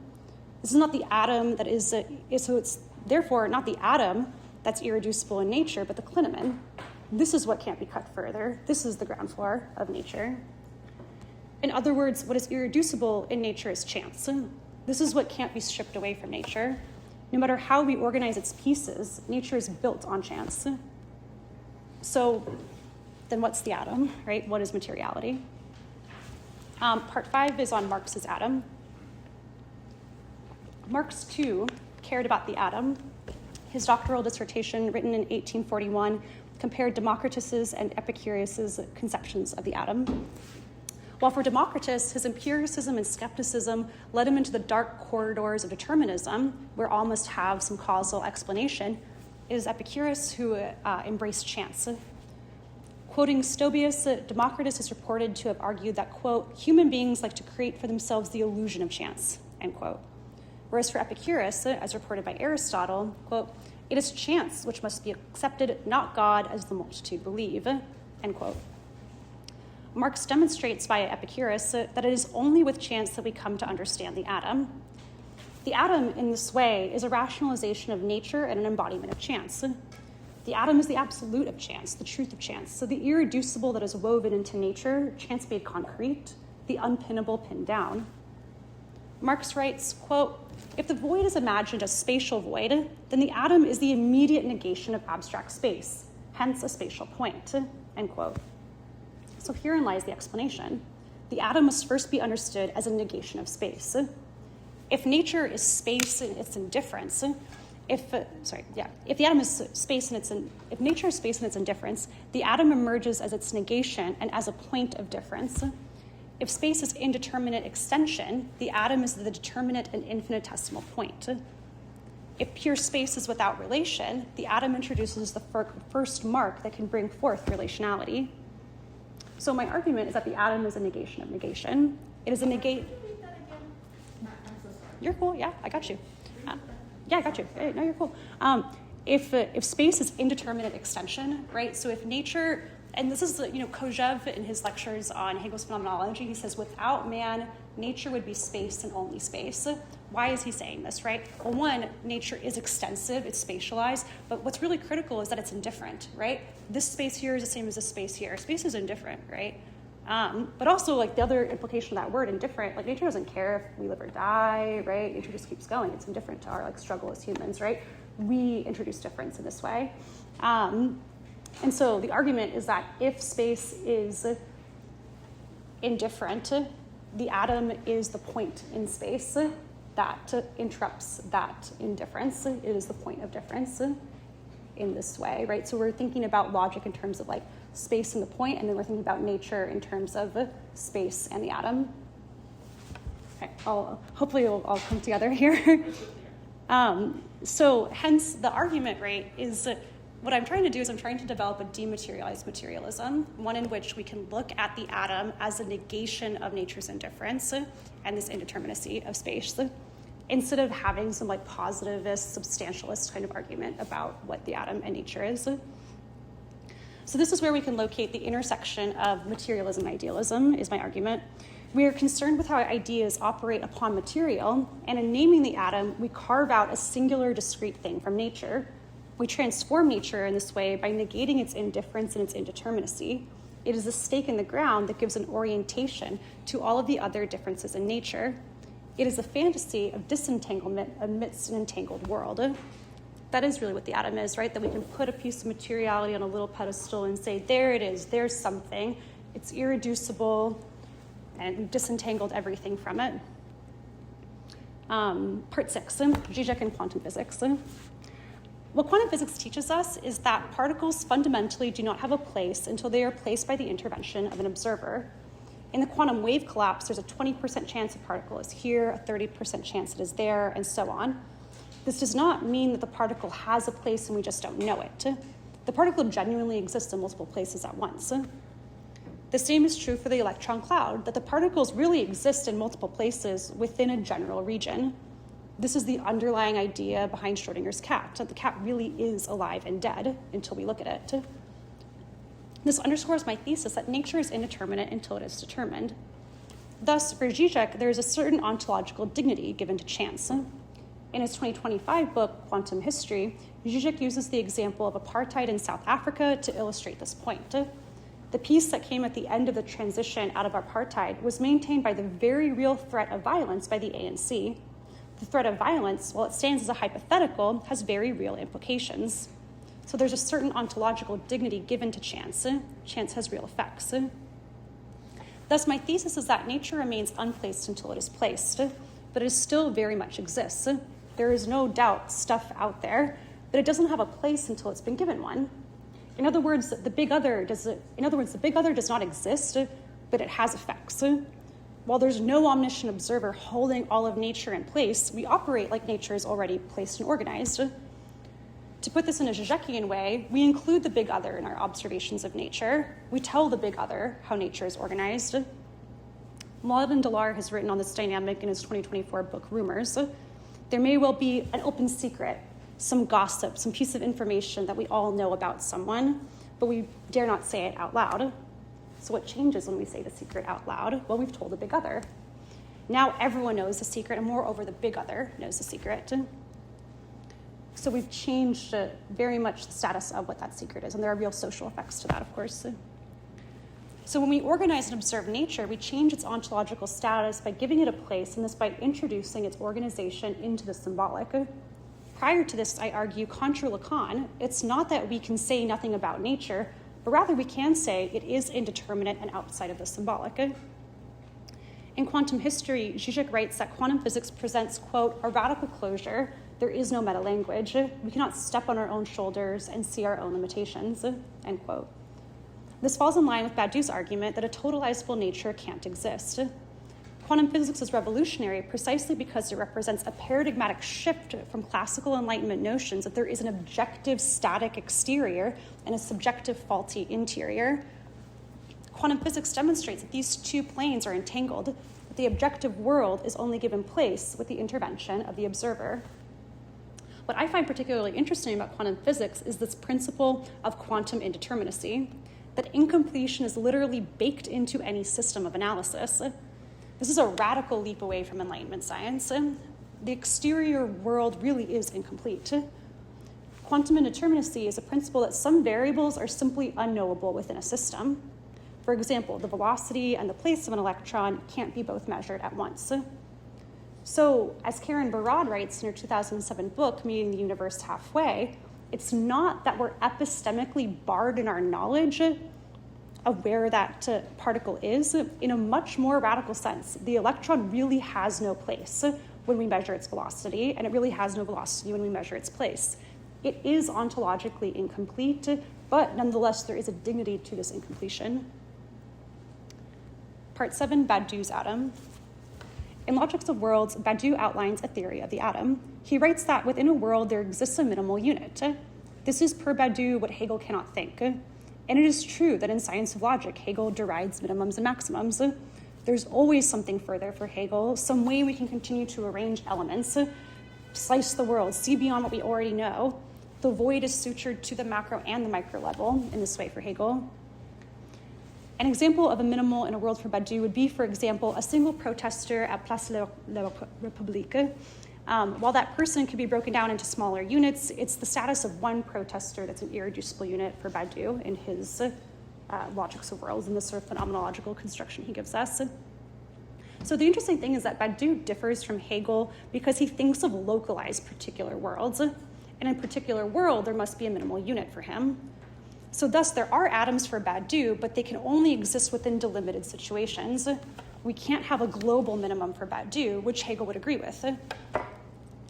This is not the atom that is, so it's therefore not the atom that's irreducible in nature, but the clinamen. This is what can't be cut further. This is the ground floor of nature. In other words, what is irreducible in nature is chance. This is what can't be stripped away from nature. No matter how we organize its pieces, nature is built on chance. So then what's the atom, right? What is materiality? Part 5 is on Marx's atom. Marx, too, cared about the atom. His doctoral dissertation, written in 1841, compared Democritus's and Epicurus's conceptions of the atom. While for Democritus, his empiricism and skepticism led him into the dark corridors of determinism, where all must have some causal explanation, it is Epicurus who embraced chance. Quoting Stobaeus, Democritus is reported to have argued that, quote, human beings like to create for themselves the illusion of chance, end quote. Whereas for Epicurus, as reported by Aristotle, quote, it is chance which must be accepted, not God, as the multitude believe, end quote. Marx demonstrates via Epicurus that it is only with chance that we come to understand the atom. The atom, in this way, is a rationalization of nature and an embodiment of chance. The atom is the absolute of chance, the truth of chance. So the irreducible that is woven into nature, chance made concrete, the unpinnable pinned down. Marx writes, quote, if the void is imagined as spatial void, then the atom is the immediate negation of abstract space, hence a spatial point, end quote. So herein lies the explanation. The atom must first be understood as a negation of space. If nature is space in its indifference, if the atom is space in if nature is space in its indifference, the atom emerges as its negation and as a point of difference. If space is indeterminate extension, the atom is the determinate and infinitesimal point. If pure space is without relation, the atom introduces the first mark that can bring forth relationality. So my argument is that the atom is a negation of negation. It is a negate. You're cool. Yeah, I got you. Yeah, I got you. Hey, no, you're cool. If space is indeterminate extension, right? So if nature, and this is Kojève in his lectures on Hegel's phenomenology, he says without man, nature would be space and only space. Why is he saying this, right? Well, one, nature is extensive, it's spatialized, but what's really critical is that it's indifferent, right? This space here is the same as this space here. Space is indifferent, right? But also, like, the other implication of that word, indifferent, like, nature doesn't care if we live or die, right? Nature just keeps going. It's indifferent to our, like, struggle as humans, right? We introduce difference in this way. And so the argument is that if space is indifferent, the atom is the point in space that interrupts that indifference. It is the point of difference in this way, right? So we're thinking about logic in terms of like space and the point, and then we're thinking about nature in terms of space and the atom. Okay, hopefully it'll all come together here. So hence the argument, right, is what I'm trying to do is I'm trying to develop a dematerialized materialism, one in which we can look at the atom as a negation of nature's indifference and this indeterminacy of space, instead of having some like positivist, substantialist kind of argument about what the atom and nature is. So this is where we can locate the intersection of materialism and idealism, is my argument. We are concerned with how ideas operate upon material, and in naming the atom, we carve out a singular, discrete thing from nature. We transform nature in this way by negating its indifference and its indeterminacy. It is a stake in the ground that gives an orientation to all of the other differences in nature. It is a fantasy of disentanglement amidst an entangled world. That is really what the atom is, right? That we can put a piece of materiality on a little pedestal and say, there it is, there's something. It's irreducible, and we've disentangled everything from it. Part 6, Žižek and quantum physics. What quantum physics teaches us is that particles fundamentally do not have a place until they are placed by the intervention of an observer. In the quantum wave collapse, there's a 20% chance a particle is here, a 30% chance it is there, and so on. This does not mean that the particle has a place and we just don't know it. The particle genuinely exists in multiple places at once. The same is true for the electron cloud, that the particles really exist in multiple places within a general region. This is the underlying idea behind Schrödinger's cat, that the cat really is alive and dead until we look at it. This underscores my thesis that nature is indeterminate until it is determined. Thus, for Žižek, there is a certain ontological dignity given to chance. In his 2025 book, Quantum History, Žižek uses the example of apartheid in South Africa to illustrate this point. The peace that came at the end of the transition out of apartheid was maintained by the very real threat of violence by the ANC. The threat of violence, while it stands as a hypothetical, has very real implications. So there's a certain ontological dignity given to chance. Chance has real effects. Thus, my thesis is that nature remains unplaced until it is placed, but it still very much exists. There is no doubt stuff out there, but it doesn't have a place until it's been given one. In other words, the big other does not exist, but it has effects. While there's no omniscient observer holding all of nature in place, we operate like nature is already placed and organized. To put this in a Žižekian way, we include the big other in our observations of nature. We tell the big other how nature is organized. Mladen Dolar has written on this dynamic in his 2024 book, Rumors. There may well be an open secret, some gossip, some piece of information that we all know about someone, but we dare not say it out loud. So what changes when we say the secret out loud? Well, we've told the big other. Now everyone knows the secret, and moreover, the big other knows the secret. So we've changed very much the status of what that secret is, and there are real social effects to that, of course. So when we organize and observe nature, we change its ontological status by giving it a place, and this by introducing its organization into the symbolic. Prior to this, I argue, contra Lacan, it's not that we can say nothing about nature, but rather we can say it is indeterminate and outside of the symbolic. In Quantum History, Žižek writes that quantum physics presents, quote, a radical closure. There is no meta-language. We cannot step on our own shoulders and see our own limitations, end quote. This falls in line with Badiou's argument that a totalizable nature can't exist. Quantum physics is revolutionary precisely because it represents a paradigmatic shift from classical Enlightenment notions that there is an objective static exterior and a subjective faulty interior. Quantum physics demonstrates that these two planes are entangled, that the objective world is only given place with the intervention of the observer. What I find particularly interesting about quantum physics is this principle of quantum indeterminacy, that incompletion is literally baked into any system of analysis. This is a radical leap away from Enlightenment science. The exterior world really is incomplete. Quantum indeterminacy is a principle that some variables are simply unknowable within a system. For example, the velocity and the place of an electron can't be both measured at once. So, as Katherine Everitt writes in her 2007 book, Meeting the Universe Halfway, it's not that we're epistemically barred in our knowledge of where that particle is. In a much more radical sense, the electron really has no place when we measure its velocity, and it really has no velocity when we measure its place. It is ontologically incomplete, but nonetheless, there is a dignity to this incompletion. Part 7, Badiou's atom. In Logics of Worlds, Badiou outlines a theory of the atom. He writes that within a world there exists a minimal unit. This is per Badiou what Hegel cannot think. And it is true that in Science of Logic, Hegel derides minimums and maximums. There's always something further for Hegel, some way we can continue to arrange elements, slice the world, see beyond what we already know. The void is sutured to the macro and the micro level in this way for Hegel. An example of a minimal in a world for Badiou would be, for example, a single protester at Place de la République. While that person can be broken down into smaller units, it's the status of one protester that's an irreducible unit for Badiou in his Logics of Worlds and the sort of phenomenological construction he gives us. So the interesting thing is that Badiou differs from Hegel because he thinks of localized particular worlds. And in a particular world, there must be a minimal unit for him. So thus, there are atoms for Badiou, but they can only exist within delimited situations. We can't have a global minimum for Badiou, which Hegel would agree with.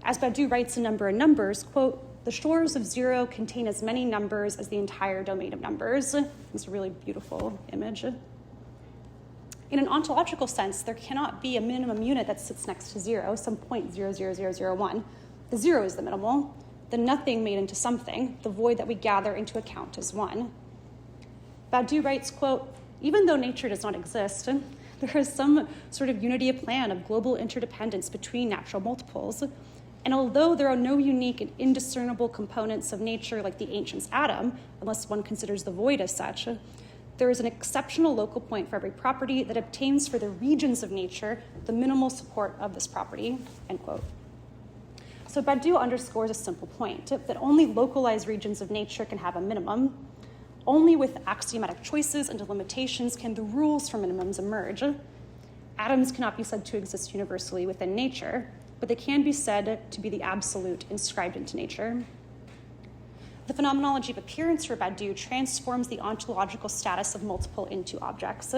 As Badiou writes in Number and Numbers, quote, the shores of zero contain as many numbers as the entire domain of numbers. It's a really beautiful image. In an ontological sense, there cannot be a minimum unit that sits next to zero, some 0.00001. The zero is the minimal. the nothing made into something, the void that we gather into account as one. Badiou writes, quote, even though nature does not exist, there is some sort of unity of plan of global interdependence between natural multiples. And although there are no unique and indiscernible components of nature like the ancient's atom, unless one considers the void as such, there is an exceptional local point for every property that obtains for the regions of nature the minimal support of this property, end quote. So Badiou underscores a simple point, that only localized regions of nature can have a minimum. Only with axiomatic choices and delimitations can the rules for minimums emerge. Atoms cannot be said to exist universally within nature, but they can be said to be the absolute inscribed into nature. The phenomenology of appearance for Badiou transforms the ontological status of multiple into objects.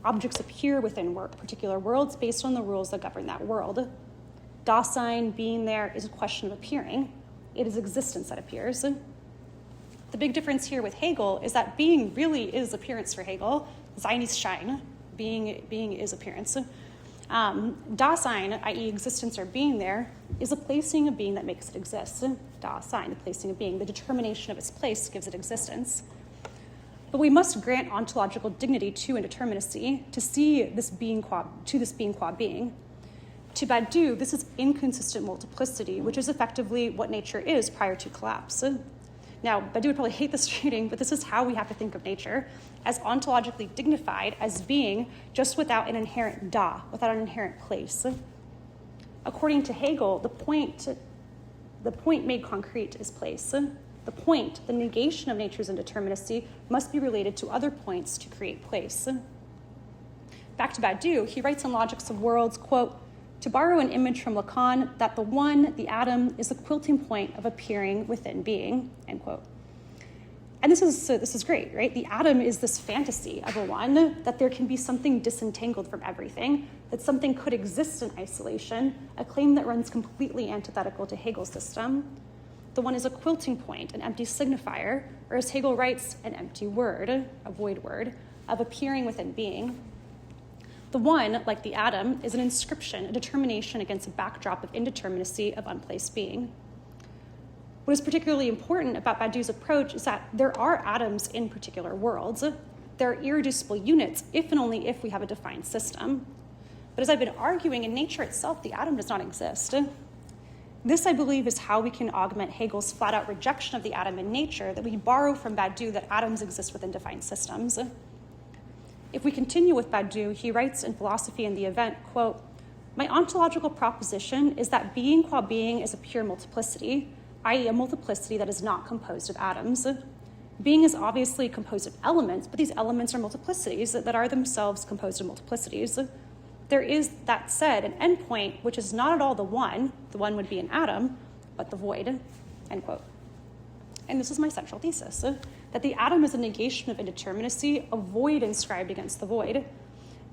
Objects appear within particular worlds based on the rules that govern that world. Dasein, being there, is a question of appearing. It is existence that appears. The big difference here with Hegel is that being really is appearance for Hegel. Sein ist Schein. Being is appearance. Dasein, i.e. existence or being there, is a placing of being that makes it exist. Dasein, the placing of being, the determination of its place gives it existence. But we must grant ontological dignity to indeterminacy to see this being qua being. To Badiou, this is inconsistent multiplicity, which is effectively what nature is prior to collapse. Now, Badiou would probably hate this reading, but this is how we have to think of nature, as ontologically dignified as being, just without an inherent without an inherent place. According to Hegel, the point made concrete is place. The point, the negation of nature's indeterminacy, must be related to other points to create place. Back to Badiou, he writes in Logics of Worlds, quote, to borrow an image from Lacan, that the one, the atom, is the quilting point of appearing within being, end quote. And this is great, right? The atom is this fantasy of a one, that there can be something disentangled from everything, that something could exist in isolation, a claim that runs completely antithetical to Hegel's system. The one is a quilting point, an empty signifier, or as Hegel writes, an empty word, a void word, of appearing within being. The one, like the atom, is an inscription, a determination against a backdrop of indeterminacy of unplaced being. What is particularly important about Badiou's approach is that there are atoms in particular worlds. There are irreducible units if and only if we have a defined system. But as I've been arguing, in nature itself, the atom does not exist. This, I believe, is how we can augment Hegel's flat-out rejection of the atom in nature, that we borrow from Badiou that atoms exist within defined systems. If we continue with Badiou, he writes in Philosophy and the Event, quote, my ontological proposition is that being qua being is a pure multiplicity, i.e. a multiplicity that is not composed of atoms. Being is obviously composed of elements, but these elements are multiplicities that are themselves composed of multiplicities. There is, that said, an endpoint which is not at all the one would be an atom, but the void, end quote. And this is my central thesis, that the atom is a negation of indeterminacy, a void inscribed against the void.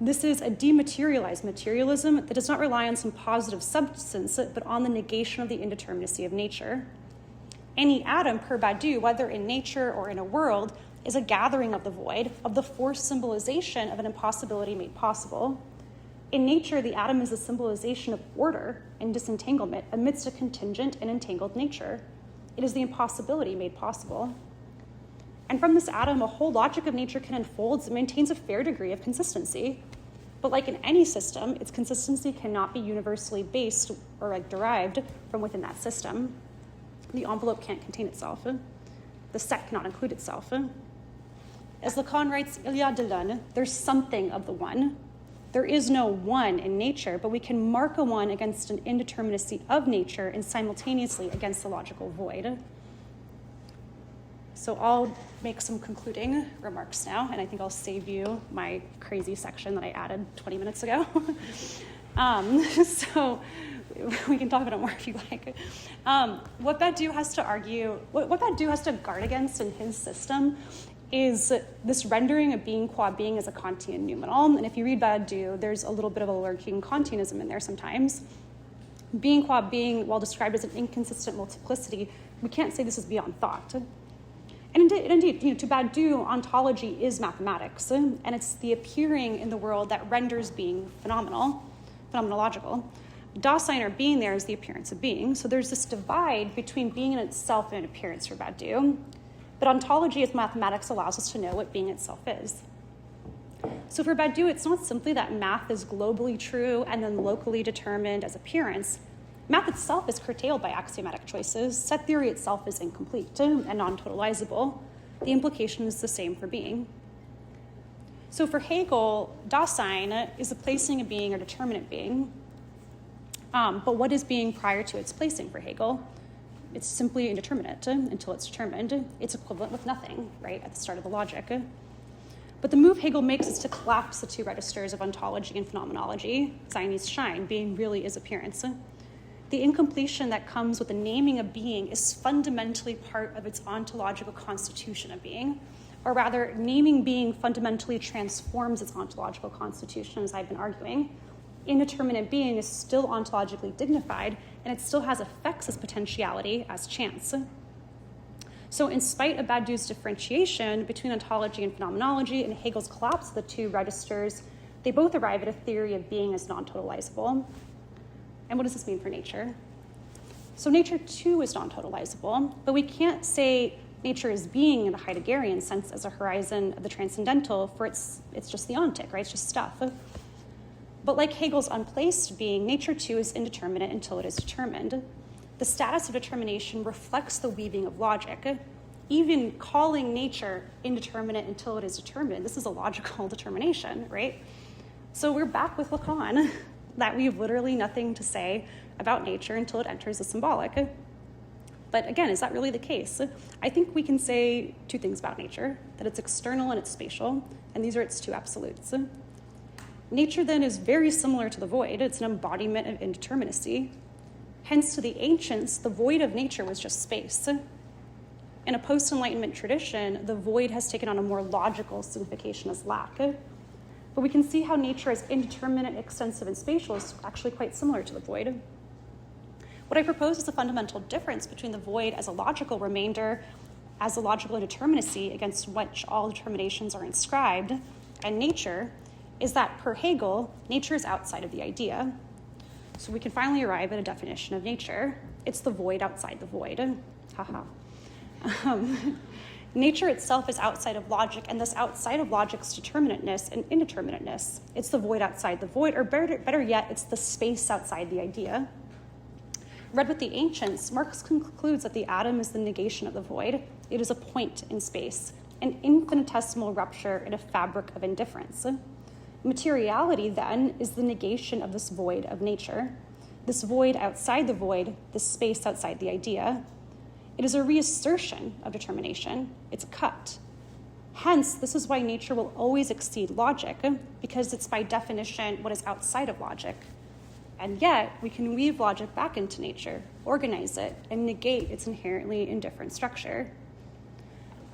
This is a dematerialized materialism that does not rely on some positive substance, but on the negation of the indeterminacy of nature. Any atom, per Badiou, whether in nature or in a world, is a gathering of the void, of the forced symbolization of an impossibility made possible. In nature, the atom is a symbolization of order and disentanglement amidst a contingent and entangled nature. It is the impossibility made possible. And from this atom, a whole logic of nature can unfold and maintains a fair degree of consistency. But like in any system, its consistency cannot be universally based or derived from within that system. The envelope can't contain itself. The set cannot include itself. As Lacan writes, il y a de l'un, there's something of the one. There is no one in nature, but we can mark a one against an indeterminacy of nature and simultaneously against the logical void. So I'll make some concluding remarks now, and I think I'll save you my crazy section that I added 20 minutes ago. So we can talk about it more if you like. What Badiou has to argue, what Badiou has to guard against in his system is this rendering of being qua being as a Kantian noumenal. And if you read Badiou, there's a little bit of a lurking Kantianism in there sometimes. Being qua being, while described as an inconsistent multiplicity, we can't say this is beyond thought. And indeed, to Badiou, ontology is mathematics, and it's the appearing in the world that renders being phenomenological. Dasein, or being, there is the appearance of being. So there's this divide between being in itself and an appearance for Badiou. But ontology as mathematics allows us to know what being itself is. So for Badiou, it's not simply that math is globally true and then locally determined as appearance. Math itself is curtailed by axiomatic choices. Set theory itself is incomplete and non-totalizable. The implication is the same for being. So for Hegel, Dasein is the placing of being or determinate being. But what is being prior to its placing for Hegel? It's simply indeterminate until it's determined. It's equivalent with nothing, right, at the start of the logic. But the move Hegel makes is to collapse the two registers of ontology and phenomenology. Zionist shine, being really is appearance. The incompletion that comes with the naming of being is fundamentally part of its ontological constitution of being. Or rather, naming being fundamentally transforms its ontological constitution, as I've been arguing. Indeterminate being is still ontologically dignified, and it still has effects as potentiality, as chance. So in spite of Badiou's differentiation between ontology and phenomenology and Hegel's collapse of the two registers, they both arrive at a theory of being as non-totalizable. And what does this mean for nature? So nature too is non-totalizable, but we can't say nature is being in a Heideggerian sense as a horizon of the transcendental, for it's just the ontic, right? It's just stuff. But like Hegel's unplaced being, nature too is indeterminate until it is determined. The status of determination reflects the weaving of logic. Even calling nature indeterminate until it is determined, this is a logical determination, right? So we're back with Lacan, that we have literally nothing to say about nature until it enters the symbolic. But again, is that really the case? I think we can say two things about nature, that it's external and it's spatial, and these are its two absolutes. Nature then is very similar to the void. It's an embodiment of indeterminacy. Hence, to the ancients, the void of nature was just space. In a post-Enlightenment tradition, the void has taken on a more logical signification as lack. But we can see how nature as indeterminate, extensive, and spatial is actually quite similar to the void. What I propose is a fundamental difference between the void as a logical remainder, as a logical indeterminacy against which all determinations are inscribed, and nature, is that per Hegel, nature is outside of the idea. So we can finally arrive at a definition of nature. It's the void outside the void. Haha. Nature itself is outside of logic, and thus outside of logic's determinateness and indeterminateness. It's the void outside the void, or better yet, it's the space outside the idea. Read with the ancients, Marx concludes that the atom is the negation of the void. It is a point in space, an infinitesimal rupture in a fabric of indifference. Materiality, then, is the negation of this void of nature, this void outside the void, this space outside the idea. It is a reassertion of determination. It's a cut. Hence, this is why nature will always exceed logic, because it's by definition what is outside of logic. And yet, we can weave logic back into nature, organize it, and negate its inherently indifferent structure.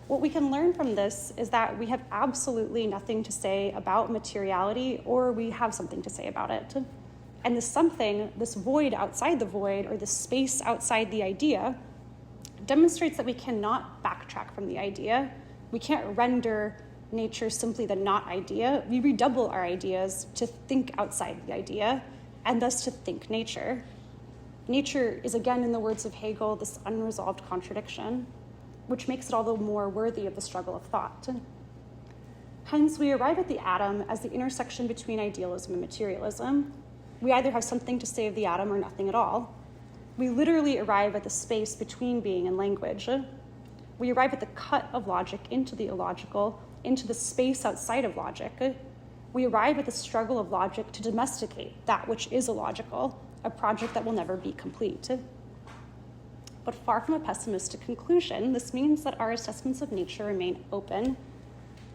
What we can learn from this is that we have absolutely nothing to say about materiality, or we have something to say about it. And this something, this void outside the void, or this space outside the idea, demonstrates that we cannot backtrack from the idea. We can't render nature simply the not idea. We redouble our ideas to think outside the idea, and thus to think nature. Nature is, again, in the words of Hegel, this unresolved contradiction, which makes it all the more worthy of the struggle of thought. Hence, we arrive at the atom as the intersection between idealism and materialism. We either have something to say of the atom or nothing at all. We literally arrive at the space between being and language. We arrive at the cut of logic into the illogical, into the space outside of logic. We arrive at the struggle of logic to domesticate that which is illogical, a project that will never be complete. But far from a pessimistic conclusion, this means that our assessments of nature remain open.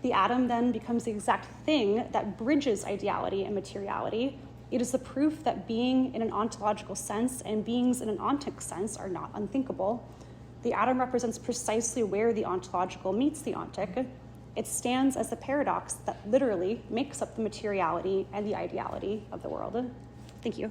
The atom then becomes the exact thing that bridges ideality and materiality. It is the proof that being in an ontological sense and beings in an ontic sense are not unthinkable. The atom represents precisely where the ontological meets the ontic. It stands as the paradox that literally makes up the materiality and the ideality of the world. Thank you.